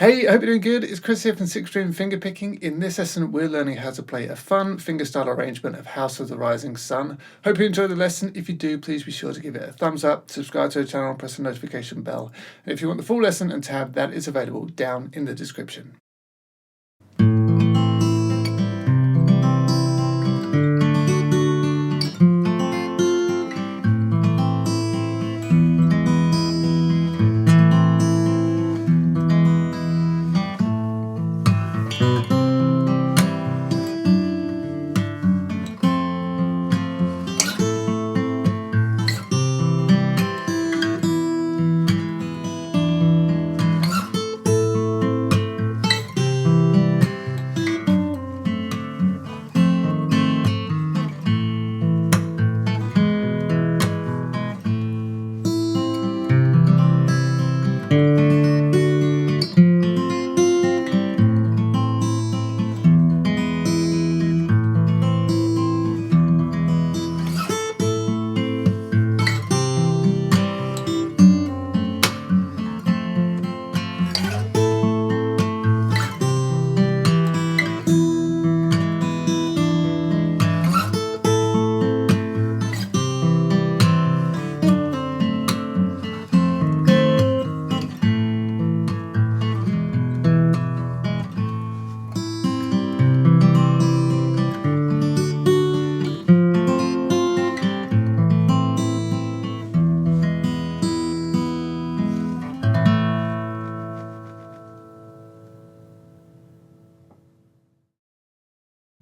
Hey, I hope you're doing good. It's Chris here from 6-String Fingerpicking. In this lesson, we're learning how to play a fun fingerstyle arrangement of House of the Rising Sun. Hope you enjoyed the lesson. If you do, please be sure to give it a thumbs up, subscribe to the channel, and press the notification bell. And if you want the full lesson and tab, that is available down in the description.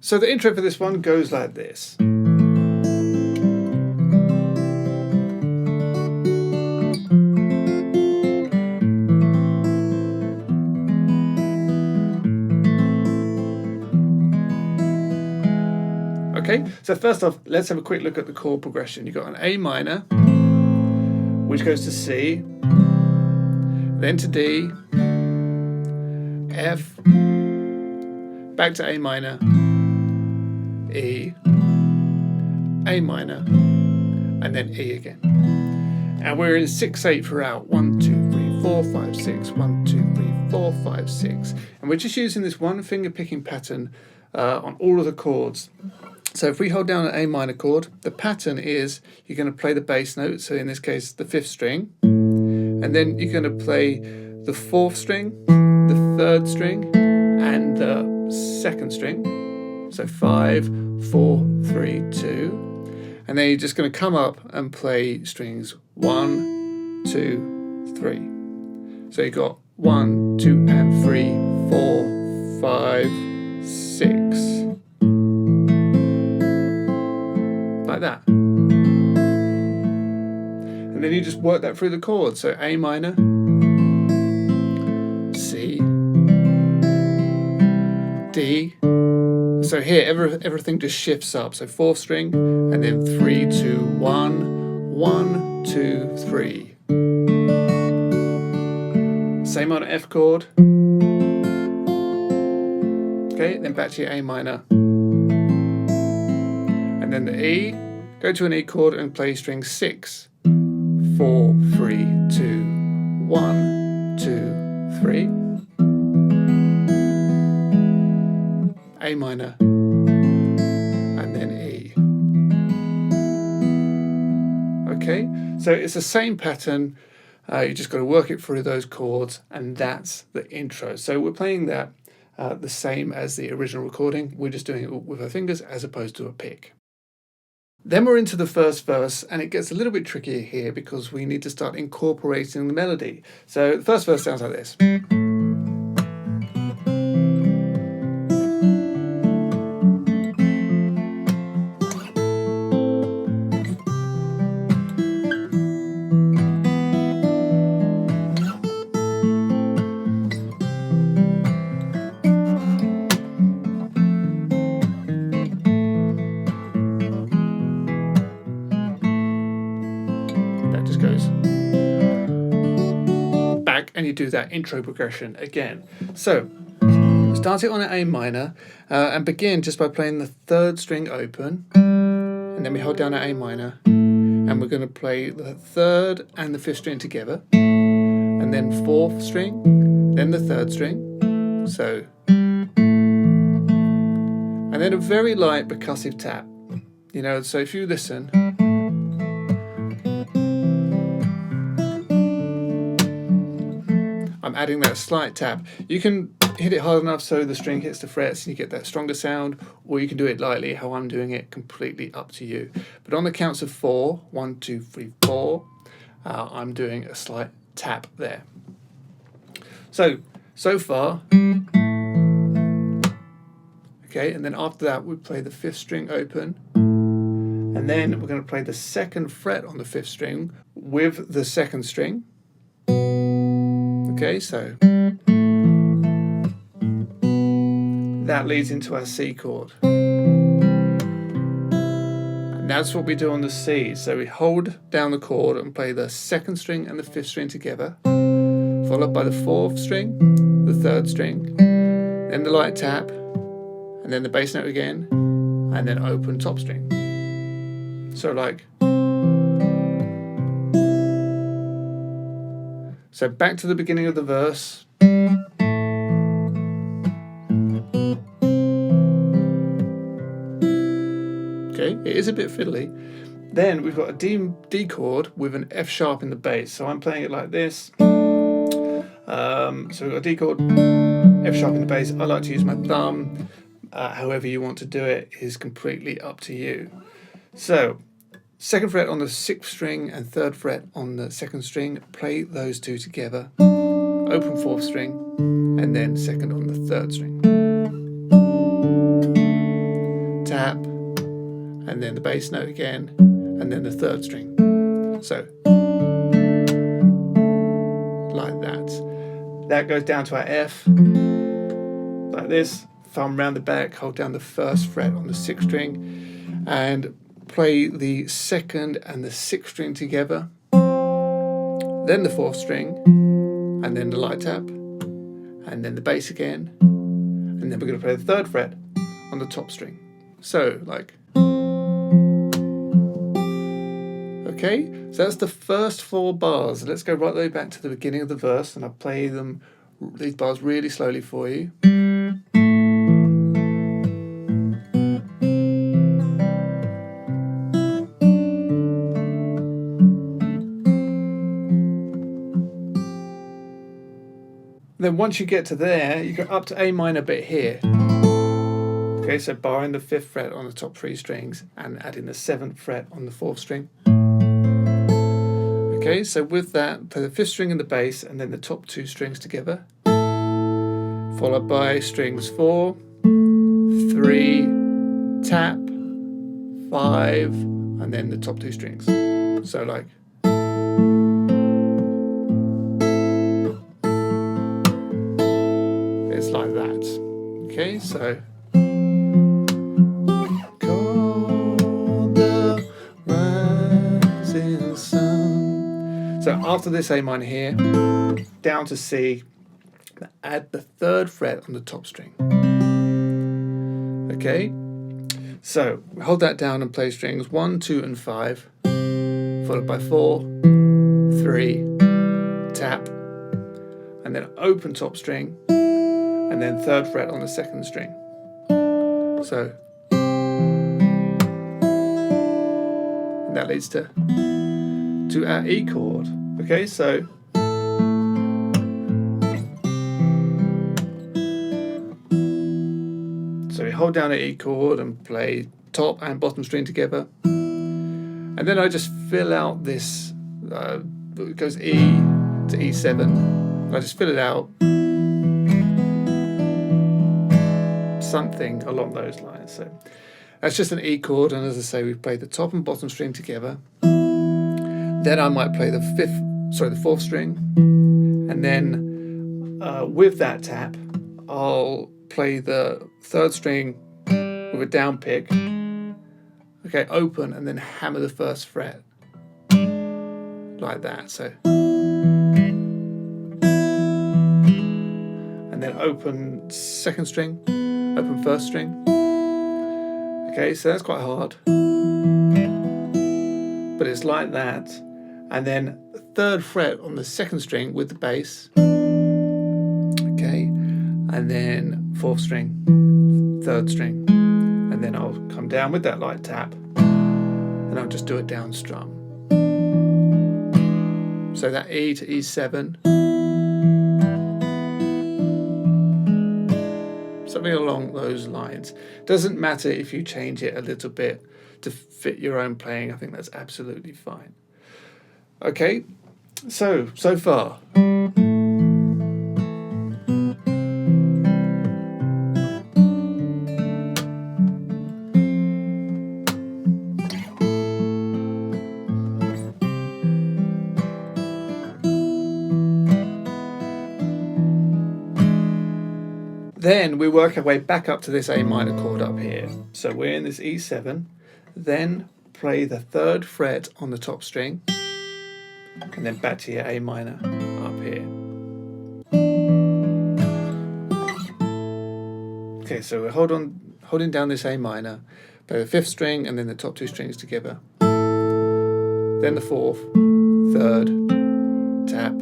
So the intro for this one goes like this. Okay, so first off, let's have a quick look at the chord progression. You've got an A minor, which goes to C, then to D, F, back to A minor, E, A minor, and then E again. And we're in 6/8 throughout. 1, 2, 3, 4, 5, 6. 1, 2, 3, 4, 5, 6. And we're just using this one finger picking pattern on all of the chords. So if we hold down an A minor chord, the pattern is you're going to play the bass note, so in this case the 5th string, and then you're going to play the 4th string, the 3rd string, and the 2nd string. So 5, 4, 3, 2. And then you're just going to come up and play strings 1, 2, 3. So you've got 1, 2, and 3, 4, 5, 6. Like that. And then you just work that through the chords. So A minor, C, D. So here everything just shifts up. So 4th string, and then 3, 2, 1, 1, 2, 3. Same on an F chord. Okay, then back to your A minor. And then the E, go to an E chord and play string 6. 4, 3, 2, 1, 2, 3. A minor, and then E. Okay, so it's the same pattern. You just got to work it through those chords, and that's the intro. So we're playing that the same as the original recording. We're just doing it with our fingers as opposed to a pick. Then we're into the first verse, and it gets a little bit trickier here because we need to start incorporating the melody. So the first verse sounds like this. That just goes back, and you do that intro progression again. So start it on an A minor and begin just by playing the 3rd string open, and then we hold down an A minor, and we're going to play the 3rd and the 5th string together, and then 4th string, then the third string, so, and then a very light percussive tap. You know, so if you listen, I'm adding that slight tap. You can hit it hard enough so the string hits the frets and you get that stronger sound, or you can do it lightly, how I'm doing it, completely up to you. But on the counts of 4, 1, 2, 3, 4, I'm doing a slight tap there. So far, okay, and then after that we play the 5th string open, and then we're going to play the 2nd fret on the 5th string with the 2nd string. Okay, so that leads into our C chord. And that's what we do on the C. So we hold down the chord and play the 2nd string and the 5th string together, followed by the 4th string, the 3rd string, then the light tap, and then the bass note again, and then open top string. So like, so back to the beginning of the verse. Okay, it is a bit fiddly. Then we've got a D chord with an F sharp in the bass. So I'm playing it like this. So we've got a D chord, F sharp in the bass. I like to use my thumb. However you want to do it is completely up to you. So 2nd fret on the 6th string and 3rd fret on the 2nd string, play those two together, open 4th string, and then 2nd on the 3rd string. Tap, and then the bass note again, and then the 3rd string. So, like that. That goes down to our F, like this, thumb round the back, hold down the 1st fret on the 6th string, and play the 2nd and the 6th string together, then the 4th string, and then the light tap, and then the bass again, and then we're going to play the 3rd fret on the top string. So, like, okay, so that's the first 4 bars. Let's go right the way back to the beginning of the verse, and I'll play these bars really slowly for you. Then once you get to there, you go up to A minor bit here. Okay, so barring the 5th fret on the top 3 strings and adding the 7th fret on the 4th string. Okay, so with that, play the 5th string and the bass, and then the top 2 strings together, followed by strings 4, 3, tap, 5, and then the top 2 strings. So like, it's like that. Okay, so after this A minor here, down to C, add the 3rd fret on the top string. Okay, so we hold that down and play strings 1, 2, and 5, followed by 4, 3, tap, and then open top string, and then 3rd fret on the 2nd string. So, and that leads to our E chord. Okay, so we hold down an E chord and play top and bottom string together, and then I just fill out this. It goes E to E7. And I just fill it out, something along those lines. So that's just an E chord, and as I say, we've played the top and bottom string together. Then I might play the 4th string, and then with that tap, I'll play the 3rd string with a down pick. Okay, open, and then hammer the 1st fret like that. So, and then open 2nd string, open 1st string. Okay, so that's quite hard, but it's like that. And then 3rd fret on the 2nd string with the bass, and then 4th string, 3rd string, and then I'll come down with that light tap, and I'll just do a down strum. So that E to E7, something along those lines. Doesn't matter if you change it a little bit to fit your own playing. I think that's absolutely fine. Okay, so far. Then we work our way back up to this A minor chord up here. So we're in this E7, then play the 3rd fret on the top string, and then back to your A minor up here. Okay, so we're holding down this A minor, play the 5th string and then the top 2 strings together. Then the 4th, 3rd, tap,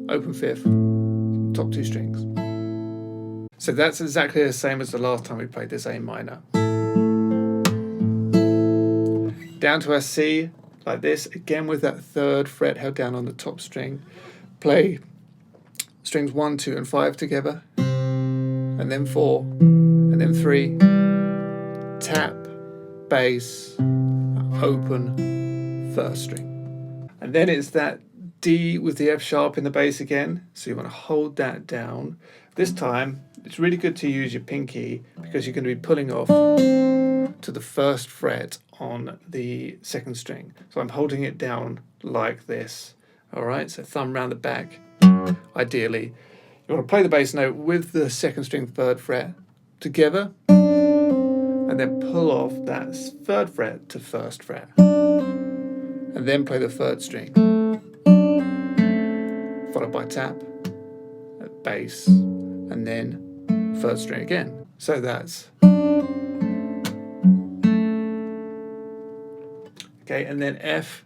open 5th, top 2 strings. So that's exactly the same as the last time we played this A minor. Down to our C, like this, again with that 3rd fret held down on the top string. Play strings 1, 2 and 5 together, and then 4, and then 3, tap, bass, open, 1st string. And then it's that D with the F sharp in the bass again, so you want to hold that down. This time, it's really good to use your pinky because you're going to be pulling off to the 1st fret on the 2nd string. So I'm holding it down like this. All right, so thumb round the back, ideally. You want to play the bass note with the 2nd string, 3rd fret together, and then pull off that 3rd fret to 1st fret, and then play the 3rd string, followed by tap, bass, and then 3rd string again. So that's okay, and then F.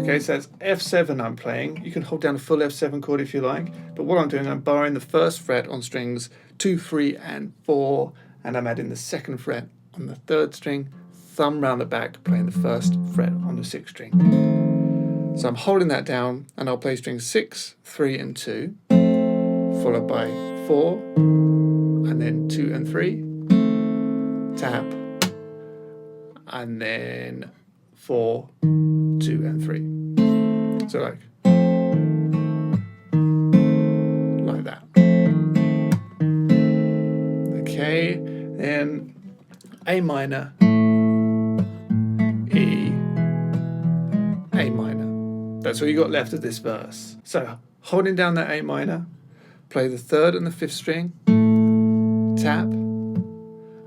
Okay, so that's F7 I'm playing. You can hold down a full F7 chord if you like, but what I'm doing, I'm borrowing the 1st fret on strings 2, 3 and 4, and I'm adding the 2nd fret on the 3rd string, thumb round the back, playing the 1st fret on the 6th string. So I'm holding that down, and I'll play strings 6, 3 and 2, followed by 4, and then 2 and 3, tap, and then 4, 2 and 3. So like that. Okay, then A minor, E, A minor. That's all you got left of this verse. So holding down that A minor, play the 3rd and the 5th string, tap,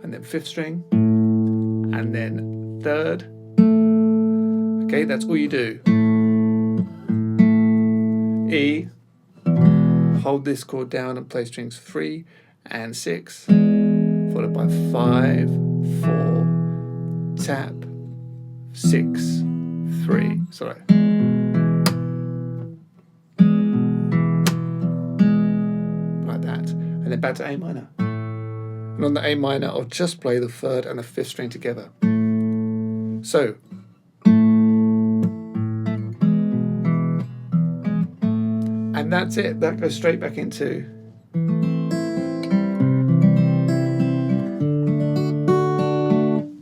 and then 5th string, and then 3rd. Okay, that's all you do. E, hold this chord down and play strings 3 and 6, followed by 5, 4, tap, 6, 3. Sorry. Like that. And then back to A minor. And on the A minor, I'll just play the 3rd and the 5th string together. So, and that's it. That goes straight back into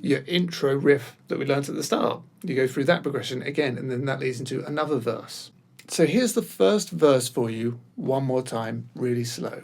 your intro riff that we learned at the start. You go through that progression again, and then that leads into another verse. So here's the first verse for you, one more time, really slow.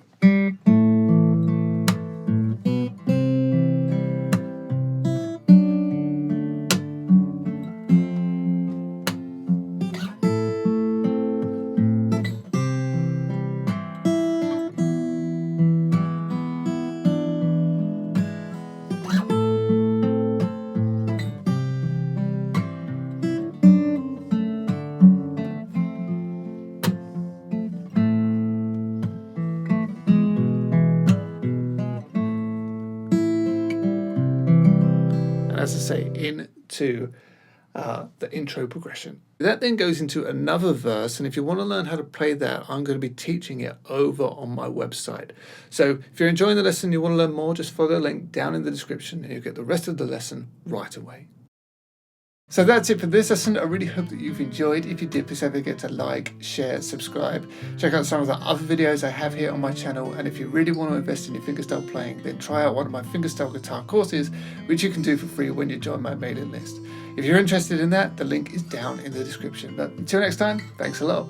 As I say, into the intro progression. That then goes into another verse, and if you want to learn how to play that, I'm going to be teaching it over on my website. So if you're enjoying the lesson, you want to learn more, just follow the link down in the description and you'll get the rest of the lesson right away. So that's it for this lesson. I really hope that you've enjoyed. If you did, please don't forget to like, share, subscribe. Check out some of the other videos I have here on my channel. And if you really want to invest in your fingerstyle playing, then try out one of my fingerstyle guitar courses, which you can do for free when you join my mailing list. If you're interested in that, the link is down in the description. But until next time, thanks a lot.